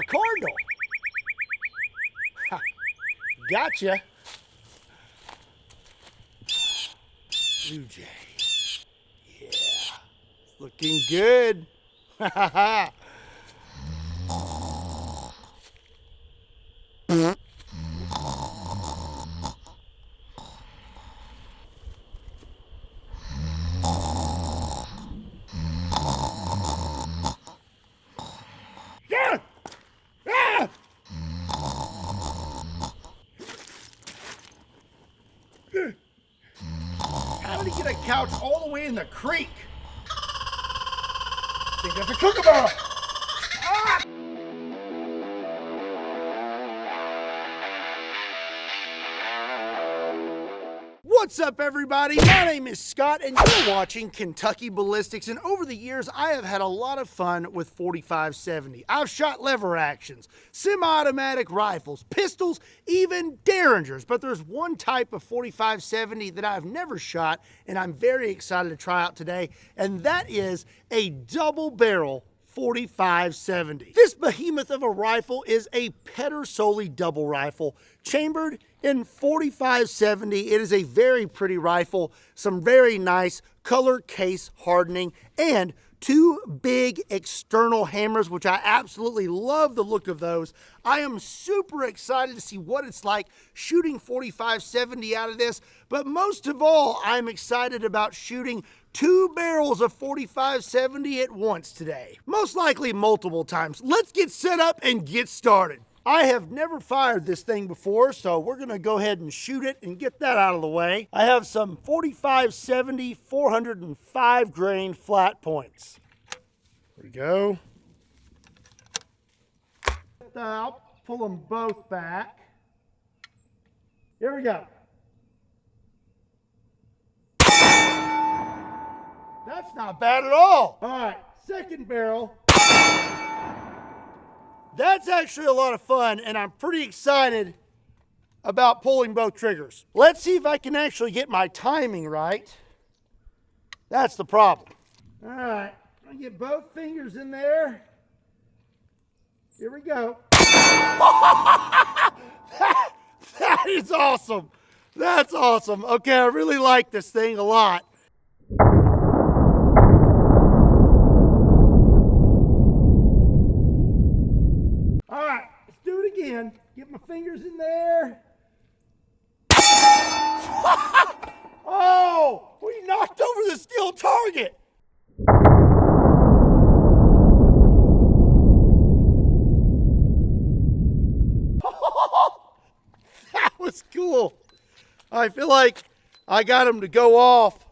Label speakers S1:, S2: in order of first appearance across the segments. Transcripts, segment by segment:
S1: cardinal. Ha, gotcha. Blue jay. Yeah, looking good. Ha ha ha. How did he get a couch all the way in the creek? I think that's a kookaburra. Ah! What's up, everybody? My name is Scott, and you're watching Kentucky Ballistics. And over the years, I have had a lot of fun with 4570. I've shot lever actions, semi-automatic rifles, pistols, even Derringers. But there's one type of 4570 that I've never shot, and I'm very excited to try out today, and that is a double-barrel 4570. This behemoth of a rifle is a Pedersoli double rifle, chambered in 4570. It is a very pretty rifle, some very nice color case hardening, and two big external hammers, which I absolutely love the look of those. I am super excited to see what it's like shooting 4570 out of this, but most of all, I'm excited about shooting two barrels of 4570 at once today. Most likely multiple times. Let's get set up and get started. I have never fired this thing before, so we're gonna go ahead and shoot it and get that out of the way. I have some 4570 405 grain flat points. There we go. I'll pull them both back. Here we go. That's not bad at all. All right, second barrel. That's actually a lot of fun, and I'm pretty excited about pulling both triggers. Let's see if I can actually get my timing right. That's the problem. All right, I'm gonna get both fingers in there. Here we go. That is awesome. That's awesome. Okay, I really like this thing a lot. Get my fingers in there. Oh, we knocked over the steel target. That was cool. I feel like I got them to go off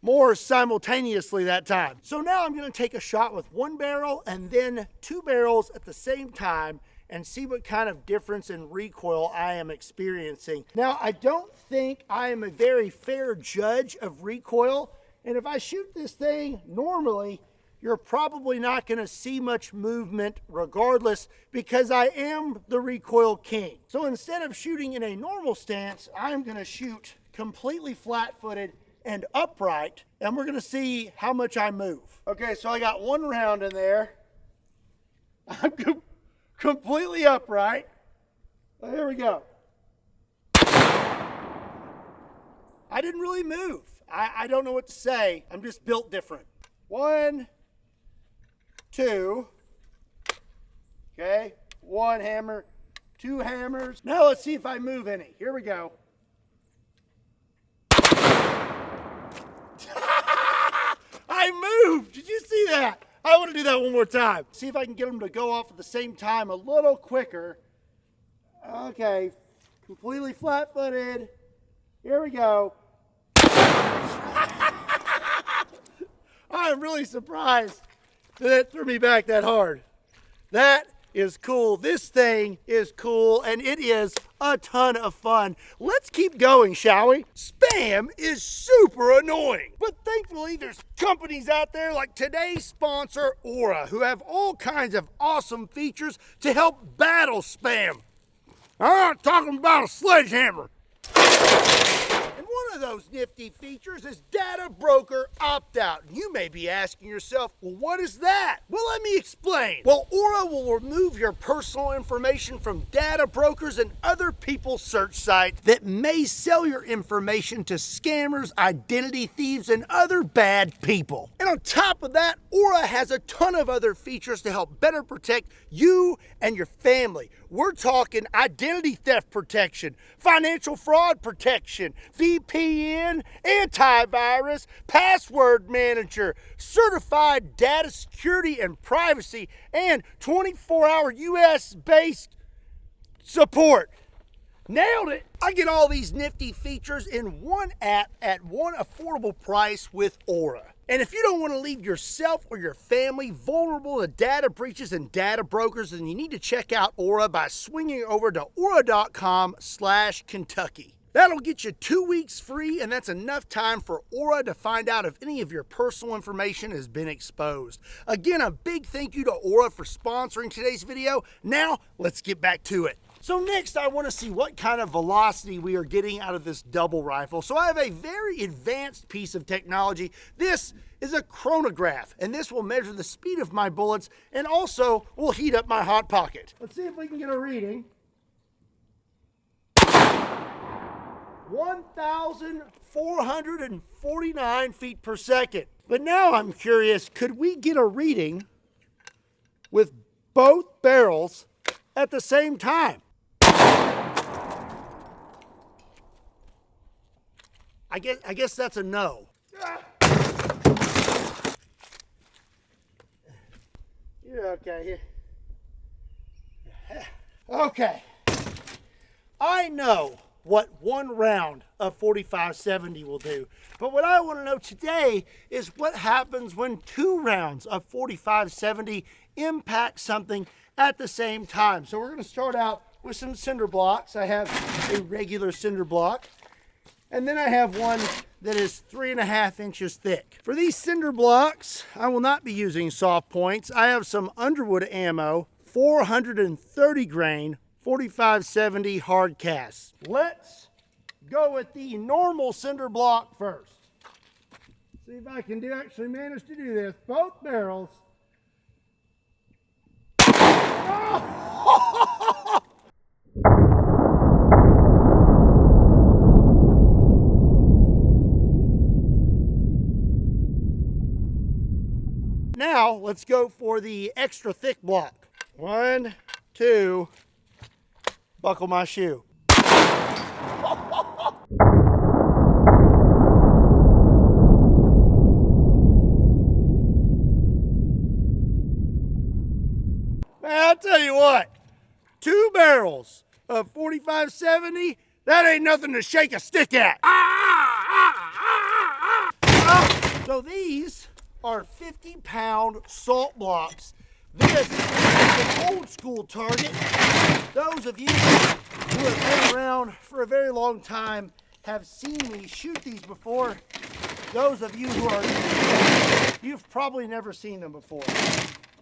S1: more simultaneously that time. So now I'm going to take a shot with one barrel and then two barrels at the same time and see what kind of difference in recoil I am experiencing. Now, I don't think I am a very fair judge of recoil, and if I shoot this thing normally, you're probably not gonna see much movement regardless, because I am the recoil king. So instead of shooting in a normal stance, I'm gonna shoot completely flat-footed and upright, and we're gonna see how much I move. Okay, so I got one round in there. I'm completely upright. Well, here we go. I didn't really move. I don't know what to say. I'm just built different. 1, 2. Okay, one hammer, two hammers. Now let's see if I move any. Here we go. I moved. Did you see that? I want to do that one more time. See if I can get them to go off at the same time a little quicker. Okay, completely flat-footed. Here we go. I'm really surprised that it threw me back that hard. That is cool. This thing is cool, and it is a ton of fun. Let's keep going, shall we? Spam is super annoying, but thankfully there's companies out there like today's sponsor, Aura, who have all kinds of awesome features to help battle spam. I'm talking about a sledgehammer. And one of of those nifty features is Data Broker Opt-out. You may be asking yourself, well, what is that? Well, let me explain. Well, Aura will remove your personal information from data brokers and other people's search sites that may sell your information to scammers, identity thieves, and other bad people. And on top of that, Aura has a ton of other features to help better protect you and your family. We're talking identity theft protection, financial fraud protection, VPN, antivirus, password manager, certified data security and privacy, and 24-hour US-based support. Nailed it! I get all these nifty features in one app at one affordable price with Aura. And if you don't want to leave yourself or your family vulnerable to data breaches and data brokers, then you need to check out Aura by swinging over to aura.com/Kentucky. That'll get you 2 weeks free, and that's enough time for Aura to find out if any of your personal information has been exposed. Again, a big thank you to Aura for sponsoring today's video. Now, let's get back to it. So next, I want to see what kind of velocity we are getting out of this double rifle. So I have a very advanced piece of technology. This is a chronograph, and this will measure the speed of my bullets and also will heat up my hot pocket. Let's see if we can get a reading. 1,449 feet per second. But now I'm curious, could we get a reading with both barrels at the same time? I guess that's a no. You're okay here. Okay. I know what one round of 45-70 will do, but what I want to know today is what happens when 2 rounds of 45-70 impact something at the same time. So we're going to start out with some cinder blocks. I have a regular cinder block, and then I have one that is 3.5 inches thick. For these cinder blocks, I will not be using soft points. I have some Underwood ammo, 430 grain, 45-70 hard casts. Let's go with the normal cinder block first. See if I can actually manage to do this. Both barrels. Oh! Now, let's go for the extra thick block. 1, 2, buckle my shoe. Man, I'll tell you what, 2 barrels of 45-70, that ain't nothing to shake a stick at. So these are 50-pound salt blocks. This is an old school target. Those of you who have been around for a very long time have seen me shoot these before. Those of you who are new, you've probably never seen them before.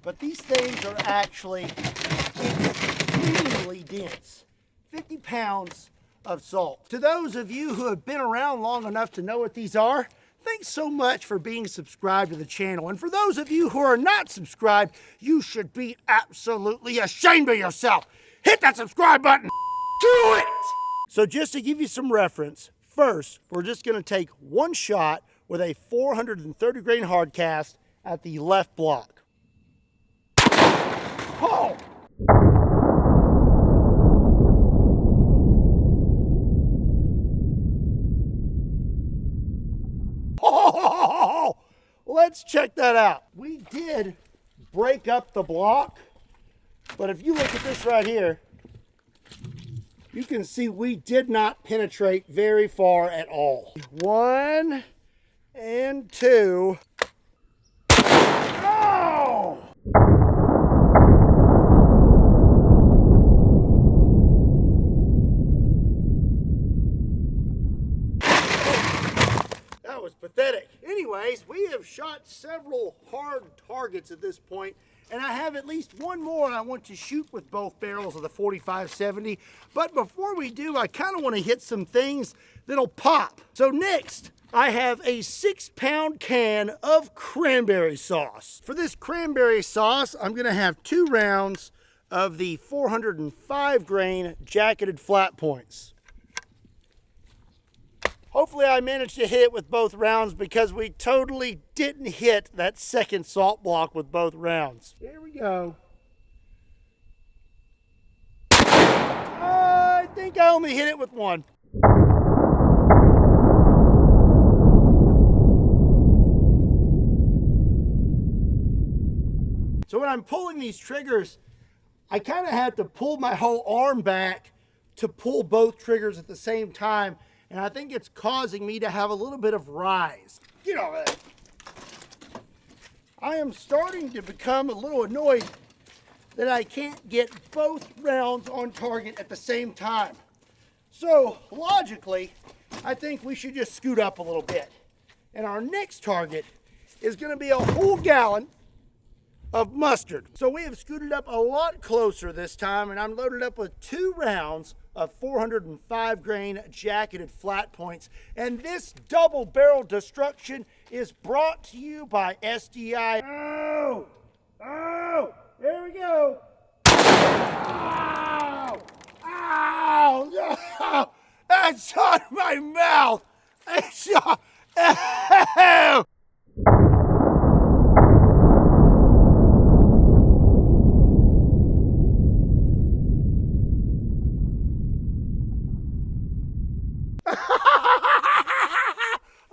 S1: But these things are actually extremely dense. 50 pounds of salt. To those of you who have been around long enough to know what these are, thanks so much for being subscribed to the channel. And for those of you who are not subscribed, you should be absolutely ashamed of yourself. Hit that subscribe button. Do it! So just to give you some reference, first, we're just going to take one shot with a 430 grain hard cast at the left block. Oh! Oh! Let's check that out. We did break up the block, but if you look at this right here, you can see we did not penetrate very far at all. 1 and 2. Oh! That was pathetic. Anyways, we have shot several hard targets at this point, and I have at least one more I want to shoot with both barrels of the 45-70. But before we do, I kind of want to hit some things that'll pop. So next, I have a 6-pound can of cranberry sauce. For this cranberry sauce, I'm gonna have 2 rounds of the 405 grain jacketed flat points. Hopefully I managed to hit it with both rounds because we totally didn't hit that second salt block with both rounds. Here we go. I think I only hit it with one. So when I'm pulling these triggers, I kind of have to pull my whole arm back to pull both triggers at the same time. And I think it's causing me to have a little bit of rise. Get over there. I am starting to become a little annoyed that I can't get both rounds on target at the same time. So logically, I think we should just scoot up a little bit. And our next target is going to be a whole gallon of mustard. So we have scooted up a lot closer this time, and I'm loaded up with 2 rounds of 405 grain jacketed flat points. And this double barrel destruction is brought to you by SDI. Oh, there we go. Ow, ow, no, that's on my mouth. It's on, ow.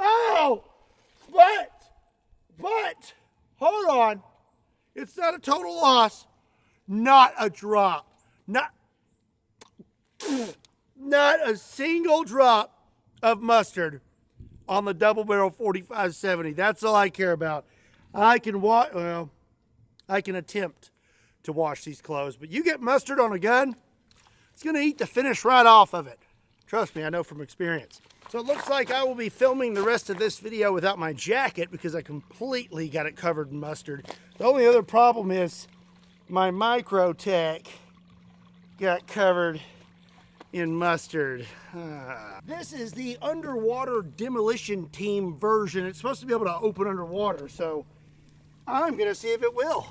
S1: Oh, but, hold on. It's not a total loss. Not a drop. Not a single drop of mustard on the double barrel 45-70. That's all I care about. I can attempt to wash these clothes, but you get mustard on a gun, it's gonna eat the finish right off of it. Trust me, I know from experience. So it looks like I will be filming the rest of this video without my jacket because I completely got it covered in mustard. The only other problem is my micro tech got covered in mustard. This is the underwater demolition team version. It's supposed to be able to open underwater, so I'm gonna see if it will.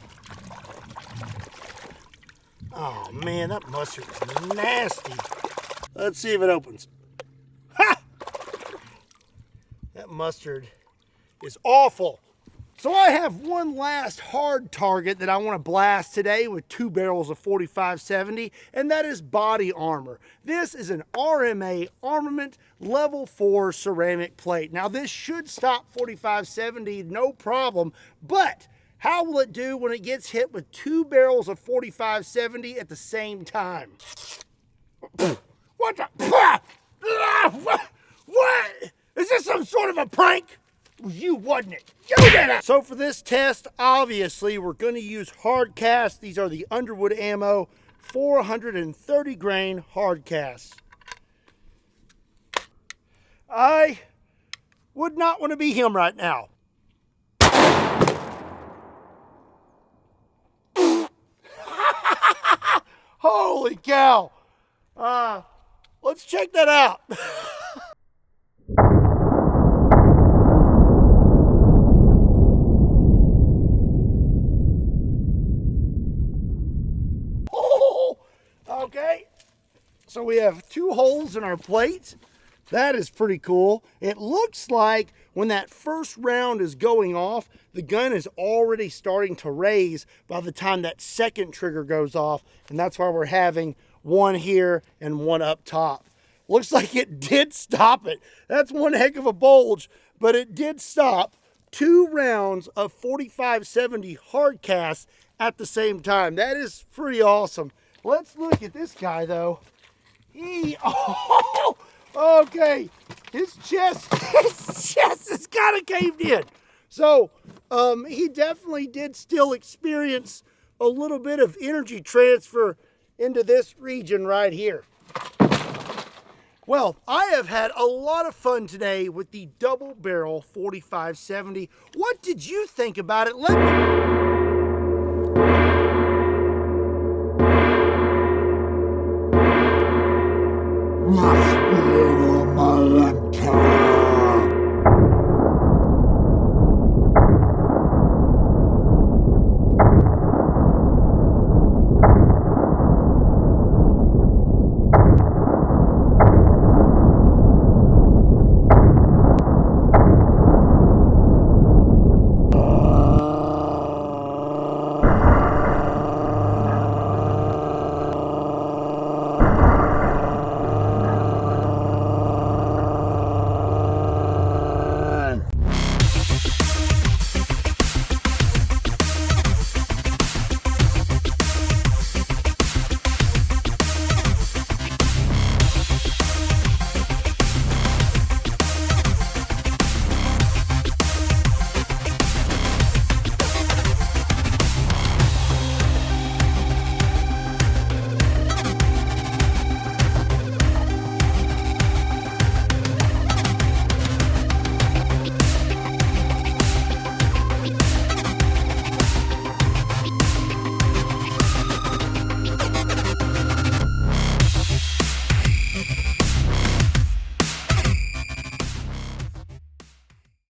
S1: Oh man, that mustard is nasty. Let's see if it opens. Ha! That mustard is awful. So I have one last hard target that I want to blast today with 2 barrels of 45-70, and that is body armor. This is an RMA Armament Level 4 ceramic plate. Now this should stop 45-70 no problem, but how will it do when it gets hit with 2 barrels of 45-70 at the same time? What the? What? Is this some sort of a prank? You wasn't it. You did it. So for this test, obviously, we're going to use hard casts. These are the Underwood Ammo 430 grain hard casts. I would not want to be him right now. Holy cow. Let's check that out. Okay, so we have 2 holes in our plate. That is pretty cool. It looks like when that first round is going off, the gun is already starting to raise by the time that second trigger goes off, and that's why we're having one here and one up top. Looks like it did stop it. That's one heck of a bulge, but it did stop 2 rounds of 45-70 hard casts at the same time. That is pretty awesome. Let's look at this guy though. Okay, his chest is kind of caved in. So he definitely did still experience a little bit of energy transfer into this region right here. Well, I have had a lot of fun today with the double barrel 4570. What did you think about it? Let me...